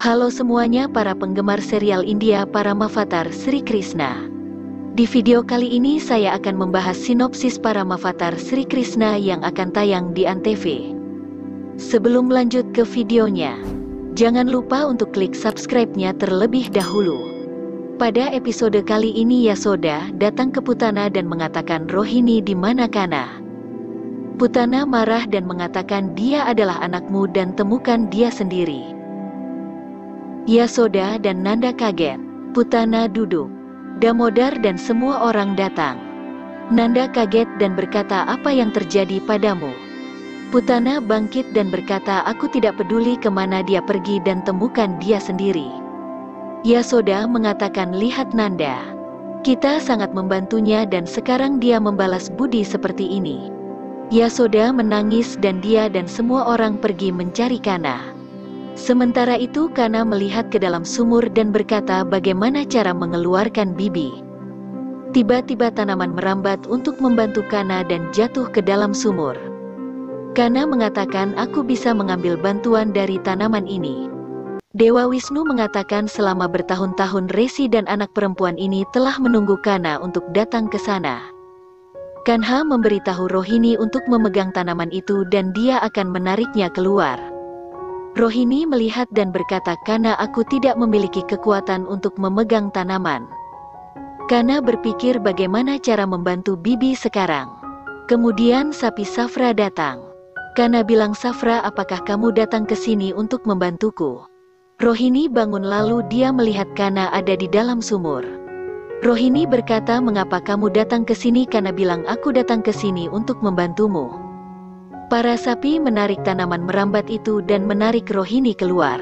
Halo semuanya para penggemar serial India Paramavatar Sri Krishna. Di video kali ini saya akan membahas sinopsis Paramavatar Sri Krishna yang akan tayang di Antv. Sebelum lanjut ke videonya, jangan lupa untuk klik subscribe-nya terlebih dahulu. Pada episode kali ini Yasoda datang ke Putana dan mengatakan Rohini di mana Kana. Putana marah dan mengatakan dia adalah anakmu dan temukan dia sendiri. Yasoda dan Nanda kaget. Putana duduk. Damodar dan semua orang datang. Nanda kaget dan berkata, apa yang terjadi padamu? Putana bangkit dan berkata, aku tidak peduli kemana dia pergi dan temukan dia sendiri. Yasoda mengatakan, lihat Nanda, kita sangat membantunya dan sekarang dia membalas budi seperti ini. Yasoda menangis dan dia dan semua orang pergi mencari Kana. Sementara itu Kana melihat ke dalam sumur dan berkata bagaimana cara mengeluarkan bibi. Tiba-tiba tanaman merambat untuk membantu Kana dan jatuh ke dalam sumur. Kana mengatakan aku bisa mengambil bantuan dari tanaman ini. Dewa Wisnu mengatakan selama bertahun-tahun Resi dan anak perempuan ini telah menunggu Kana untuk datang ke sana. Kanha memberitahu Rohini untuk memegang tanaman itu dan dia akan menariknya keluar. Rohini melihat dan berkata, Kana aku tidak memiliki kekuatan untuk memegang tanaman. Kana berpikir bagaimana cara membantu bibi sekarang. Kemudian sapi Safra datang. Kana bilang, Safra apakah kamu datang ke sini untuk membantuku? Rohini bangun lalu dia melihat Kana ada di dalam sumur. Rohini berkata, mengapa kamu datang ke sini? Kana bilang, aku datang ke sini untuk membantumu. Para sapi menarik tanaman merambat itu dan menarik Rohini keluar.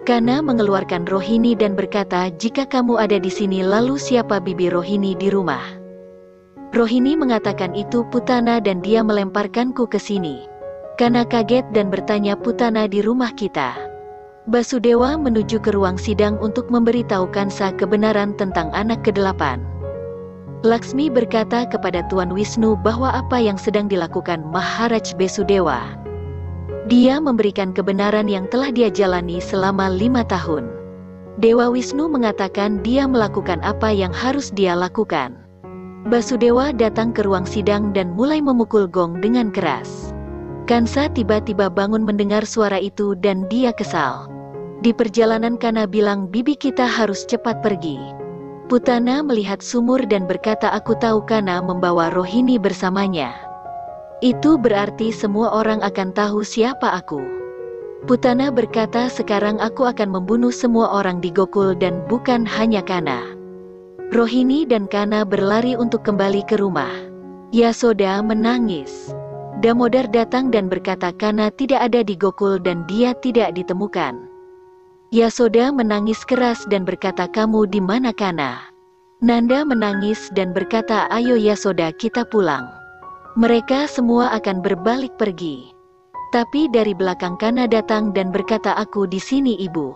Kana mengeluarkan Rohini dan berkata, jika kamu ada di sini lalu siapa bibi Rohini di rumah? Rohini mengatakan itu Putana dan dia melemparkanku ke sini. Kana kaget dan bertanya, Putana di rumah kita. Basudewa menuju ke ruang sidang untuk memberitahu Kansa kebenaran tentang anak ke-8. Laksmi berkata kepada Tuan Wisnu bahwa apa yang sedang dilakukan Maharaj Basudewa. Dia memberikan kebenaran yang telah dia jalani selama 5 tahun. Dewa Wisnu mengatakan dia melakukan apa yang harus dia lakukan. Basudewa datang ke ruang sidang dan mulai memukul gong dengan keras. Kansa tiba-tiba bangun mendengar suara itu dan dia kesal. Di perjalanan Kana bilang, bibi kita harus cepat pergi. Putana melihat sumur dan berkata, aku tahu Kana membawa Rohini bersamanya. Itu berarti semua orang akan tahu siapa aku. Putana berkata, sekarang aku akan membunuh semua orang di Gokul dan bukan hanya Kana. Rohini dan Kana berlari untuk kembali ke rumah. Yasoda menangis. Damodar datang dan berkata, Kana tidak ada di Gokul dan dia tidak ditemukan. Yasoda menangis keras dan berkata, kamu di mana Kana? Nanda menangis dan berkata, ayo Yasoda kita pulang. Mereka semua akan berbalik pergi. Tapi dari belakang Kana datang dan berkata, aku di sini ibu.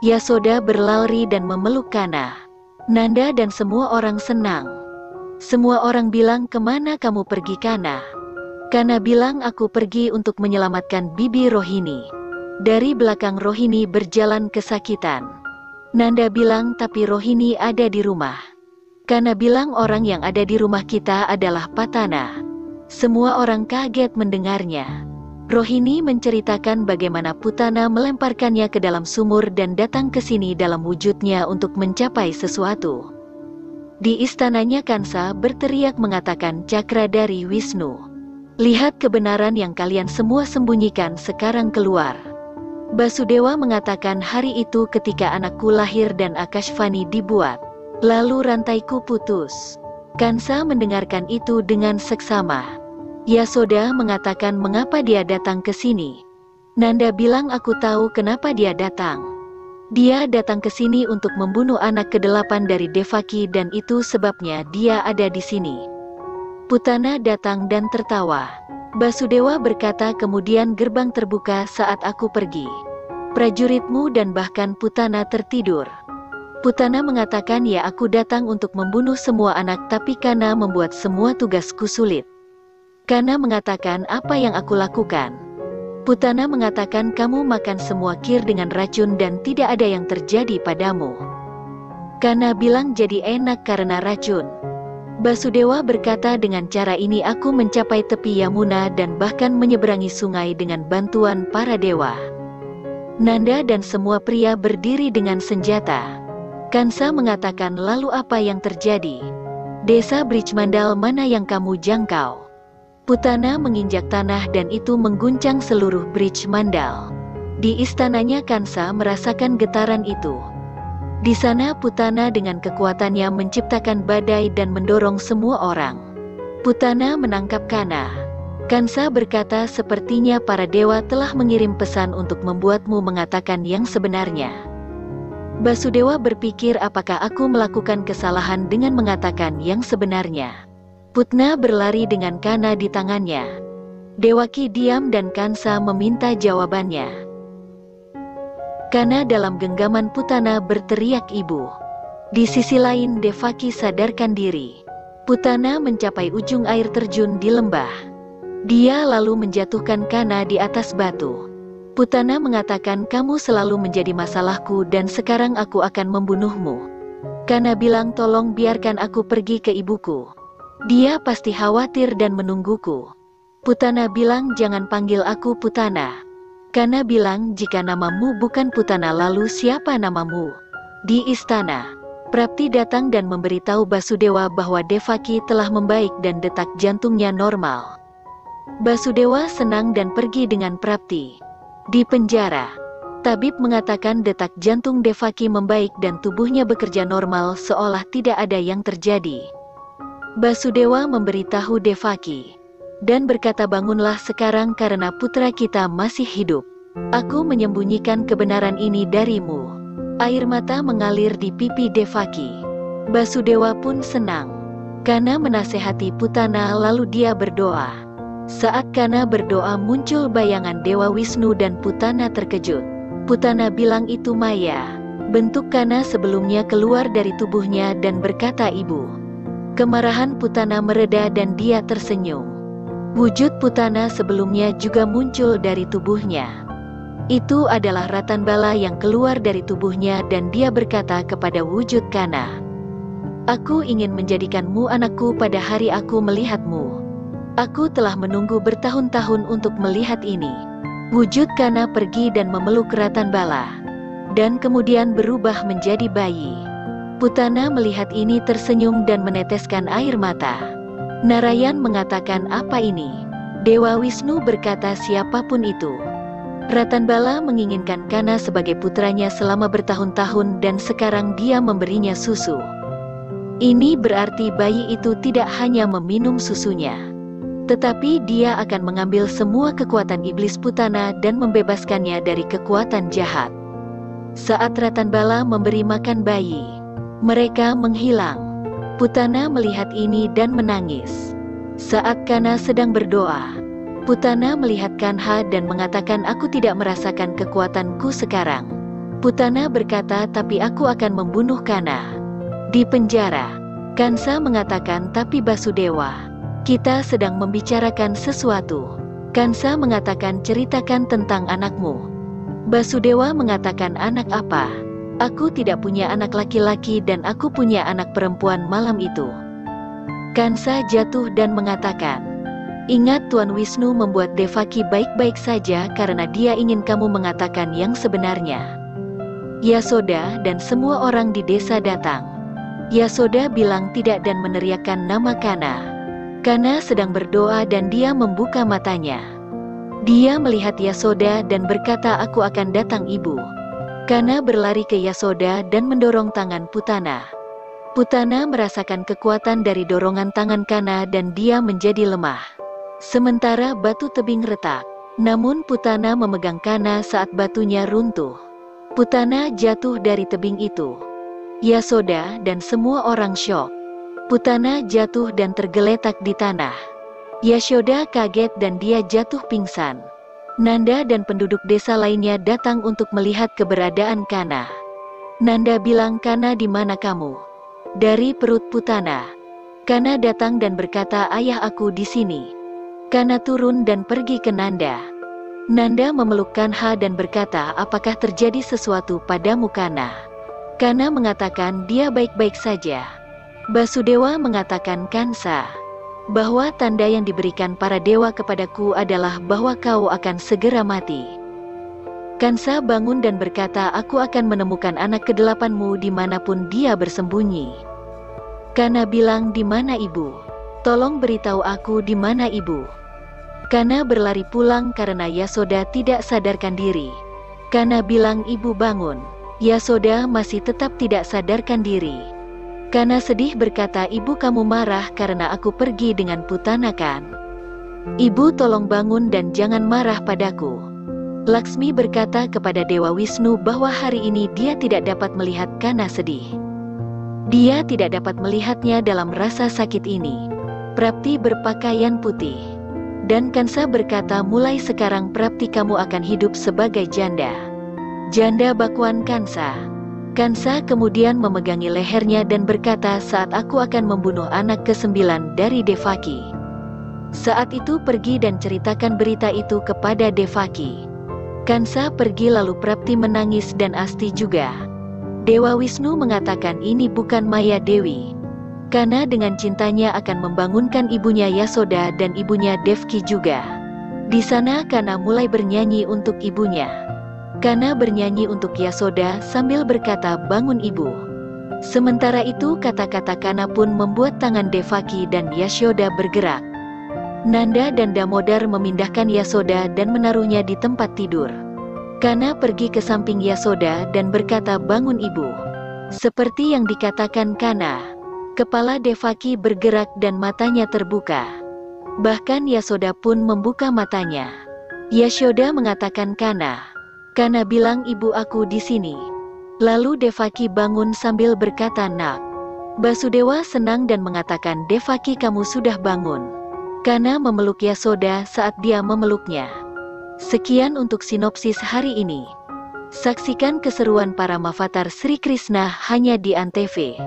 Yasoda berlari dan memeluk Kana. Nanda dan semua orang senang. Semua orang bilang, kemana kamu pergi Kana? Kana bilang, aku pergi untuk menyelamatkan bibi Rohini. Dari belakang Rohini berjalan kesakitan. Nanda bilang, tapi Rohini ada di rumah. Kana bilang, orang yang ada di rumah kita adalah Patana. Semua orang kaget mendengarnya. Rohini menceritakan bagaimana Putana melemparkannya ke dalam sumur dan datang ke sini dalam wujudnya untuk mencapai sesuatu. Di istananya Kansa berteriak mengatakan, cakra dari Wisnu. Lihat kebenaran yang kalian semua sembunyikan sekarang keluar. Basudewa mengatakan, hari itu ketika anakku lahir dan Akashvani dibuat, lalu rantaiku putus. Kansa mendengarkan itu dengan seksama. Yasoda mengatakan, mengapa dia datang ke sini? Nanda bilang, aku tahu kenapa dia datang. Dia datang ke sini untuk membunuh anak ke-8 dari Devaki dan itu sebabnya dia ada di sini. Putana datang dan tertawa. Basudewa berkata, kemudian gerbang terbuka saat aku pergi. Prajuritmu dan bahkan Putana tertidur. Putana mengatakan, ya aku datang untuk membunuh semua anak tapi Kana membuat semua tugasku sulit. Kana mengatakan, apa yang aku lakukan? Putana mengatakan kamu makan semua kir dengan racun dan tidak ada yang terjadi padamu. Kana bilang jadi enak karena racun. Basudewa berkata dengan cara ini aku mencapai tepi Yamuna dan bahkan menyeberangi sungai dengan bantuan para dewa. Nanda dan semua pria berdiri dengan senjata. Kansa mengatakan lalu apa yang terjadi? Desa Brijmandal mana yang kamu jangkau? Putana menginjak tanah dan itu mengguncang seluruh Brijmandal. Di istananya Kansa merasakan getaran itu. Di sana Putana dengan kekuatannya menciptakan badai dan mendorong semua orang. Putana menangkap Kana. Kansa berkata sepertinya para dewa telah mengirim pesan untuk membuatmu mengatakan yang sebenarnya. Basudewa berpikir apakah aku melakukan kesalahan dengan mengatakan yang sebenarnya. Putna berlari dengan Kana di tangannya. Dewaki diam dan Kansa meminta jawabannya. Kana dalam genggaman Putana berteriak ibu. Di sisi lain Devaki sadarkan diri. Putana mencapai ujung air terjun di lembah. Dia lalu menjatuhkan Kana di atas batu. Putana mengatakan kamu selalu menjadi masalahku dan sekarang aku akan membunuhmu. Kana bilang tolong biarkan aku pergi ke ibuku. Dia pasti khawatir dan menungguku. Putana bilang jangan panggil aku Putana. Kana bilang jika namamu bukan Putana lalu siapa namamu? Di istana, Prapti datang dan memberitahu Basudewa bahwa Devaki telah membaik dan detak jantungnya normal. Basudewa senang dan pergi dengan Prapti. Di penjara, tabib mengatakan detak jantung Devaki membaik dan tubuhnya bekerja normal seolah tidak ada yang terjadi. Basudewa memberitahu Devaki dan berkata bangunlah sekarang karena putra kita masih hidup. Aku menyembunyikan kebenaran ini darimu. Air mata mengalir di pipi Devaki. Basudewa pun senang. Kana menasehati Putana lalu dia berdoa. Saat Kana berdoa muncul bayangan Dewa Wisnu dan Putana terkejut. Putana bilang itu maya. Bentuk Kana sebelumnya keluar dari tubuhnya dan berkata ibu. Kemarahan Putana mereda dan dia tersenyum. Wujud Putana sebelumnya juga muncul dari tubuhnya. Itu adalah Ratanbala yang keluar dari tubuhnya dan dia berkata kepada wujud Kana. Aku ingin menjadikanmu anakku pada hari aku melihatmu. Aku telah menunggu bertahun-tahun untuk melihat ini. Wujud Kana pergi dan memeluk Ratanbala. Dan kemudian berubah menjadi bayi. Putana melihat ini tersenyum dan meneteskan air mata. Narayan mengatakan apa ini? Dewa Wisnu berkata siapapun itu. Ratanbala menginginkan Kana sebagai putranya selama bertahun-tahun dan sekarang dia memberinya susu. Ini berarti bayi itu tidak hanya meminum susunya. Tetapi dia akan mengambil semua kekuatan iblis Putana dan membebaskannya dari kekuatan jahat. Saat Ratanbala memberi makan bayi, mereka menghilang. Putana melihat ini dan menangis. Saat Kana sedang berdoa, Putana melihat Kanha dan mengatakan aku tidak merasakan kekuatanku sekarang. Putana berkata tapi aku akan membunuh Kana. Di penjara, Kansa mengatakan tapi Basudewa, kita sedang membicarakan sesuatu. Kansa mengatakan ceritakan tentang anakmu. Basudewa mengatakan anak apa? Aku tidak punya anak laki-laki dan aku punya anak perempuan malam itu. Kansa jatuh dan mengatakan, ingat Tuan Wisnu membuat Devaki baik-baik saja karena dia ingin kamu mengatakan yang sebenarnya. Yasoda dan semua orang di desa datang. Yasoda bilang tidak dan meneriakkan nama Kana. Kana sedang berdoa dan dia membuka matanya. Dia melihat Yasoda dan berkata aku akan datang ibu. Kana berlari ke Yasoda dan mendorong tangan Putana. Putana merasakan kekuatan dari dorongan tangan Kana dan dia menjadi lemah. Sementara batu tebing retak. Namun Putana memegang Kana saat batunya runtuh. Putana jatuh dari tebing itu. Yasoda dan semua orang syok. Putana jatuh dan tergeletak di tanah. Yashoda kaget dan dia jatuh pingsan. Nanda dan penduduk desa lainnya datang untuk melihat keberadaan Kana. Nanda bilang Kana di mana kamu? Dari perut Putana. Kana datang dan berkata ayah aku di sini. Kana turun dan pergi ke Nanda. Nanda memeluk Kanha dan berkata, apakah terjadi sesuatu padamu Kana? Kana mengatakan dia baik-baik saja. Basudewa mengatakan Kansa, bahwa tanda yang diberikan para dewa kepadaku adalah bahwa kau akan segera mati. Kansa bangun dan berkata, aku akan menemukan anak ke-8-mu dimanapun dia bersembunyi. Kana bilang, di mana ibu? Tolong beritahu aku di mana ibu. Kana berlari pulang karena Yasoda tidak sadarkan diri. Kana bilang, ibu bangun. Yasoda masih tetap tidak sadarkan diri. Kana sedih berkata, ibu kamu marah karena aku pergi dengan Putana kan? Ibu tolong bangun dan jangan marah padaku. Laksmi berkata kepada Dewa Wisnu bahwa hari ini dia tidak dapat melihat Kana sedih. Dia tidak dapat melihatnya dalam rasa sakit ini. Prapti berpakaian putih. Dan Kansa berkata, mulai sekarang Prapti kamu akan hidup sebagai janda. Janda bakwan Kansa. Kansa kemudian memegangi lehernya dan berkata, saat aku akan membunuh anak ke-9 dari Devaki. Saat itu pergi dan ceritakan berita itu kepada Devaki. Kansa pergi lalu Prapti menangis dan Asti juga. Dewa Wisnu mengatakan ini bukan Maya Dewi. Kana dengan cintanya akan membangunkan ibunya Yasoda dan ibunya Devki juga. Di sana Kana mulai bernyanyi untuk ibunya. Kana bernyanyi untuk Yasoda sambil berkata, bangun ibu. Sementara itu kata-kata Kana pun membuat tangan Devaki dan Yashoda bergerak. Nanda dan Damodar memindahkan Yasoda dan menaruhnya di tempat tidur. Kana pergi ke samping Yasoda dan berkata, bangun ibu. Seperti yang dikatakan Kana. Kepala Devaki bergerak dan matanya terbuka. Bahkan Yasoda pun membuka matanya. Yashoda mengatakan Kana. Kana bilang, ibu aku di sini. Lalu Devaki bangun sambil berkata, nak. Basudewa senang dan mengatakan, Devaki kamu sudah bangun. Kana memeluk Yasoda saat dia memeluknya. Sekian untuk sinopsis hari ini. Saksikan keseruan para Mavatar Sri Krishna hanya di Antv.